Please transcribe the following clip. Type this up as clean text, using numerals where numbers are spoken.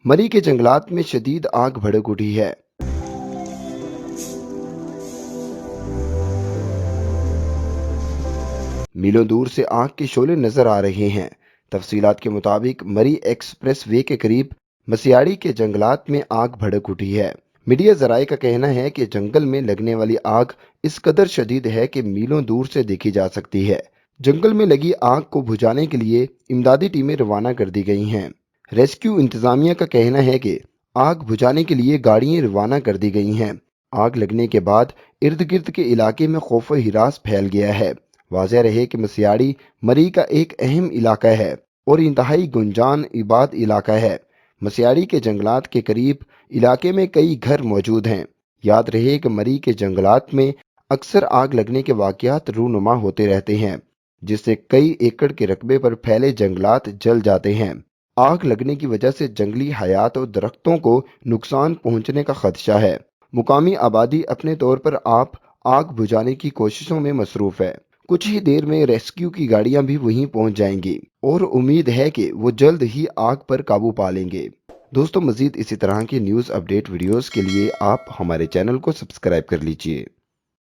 मरी के जंगलात में शदीद आग भड़क उठी है। मीलों दूर से आग के शोले नजर आ रहे हैं। तफसीलात के मुताबिक मरी एक्सप्रेस वे के करीब मसियाड़ी के जंगलात में आग भड़क उठी है। मीडिया जराये का कहना है कि जंगल में लगने वाली आग इस कदर शदीद है कि मीलों दूर से देखी जा सकती है। जंगल में लगी आग को बुझाने के लिए इमदादी टीमें रवाना कर दी गई हैं। रेस्क्यू इंतजामिया का कहना है कि आग बुझाने के लिए गाड़ियां रवाना कर दी गई हैं। आग लगने के बाद इर्द गिर्द के इलाके में खौफ व हिरास फैल गया है। वाज़ेह रहे कि मसियाड़ी मरी का एक अहम इलाका है और इंतहाई गुंजान इबाद इलाका है। मसियाड़ी के जंगलात के करीब इलाके में कई घर मौजूद हैं। याद रहे कि मरी के जंगलात में अक्सर आग लगने के वाक़यात रूनुमा होते रहते हैं, जिससे कई एकड़ के रकबे पर फैले जंगलात जल जाते हैं। आग लगने की वजह से जंगली हयात और दरख्तों को नुकसान पहुंचने का खदशा है। मुकामी आबादी अपने तौर पर आग बुझाने की कोशिशों में मसरूफ है। कुछ ही देर में रेस्क्यू की गाड़ियां भी वहीं पहुंच जाएंगी और उम्मीद है कि वो जल्द ही आग पर काबू पा लेंगे। दोस्तों, मजीद इसी तरह की न्यूज़ अपडेट वीडियोस के लिए आप हमारे चैनल को सब्सक्राइब कर लीजिए।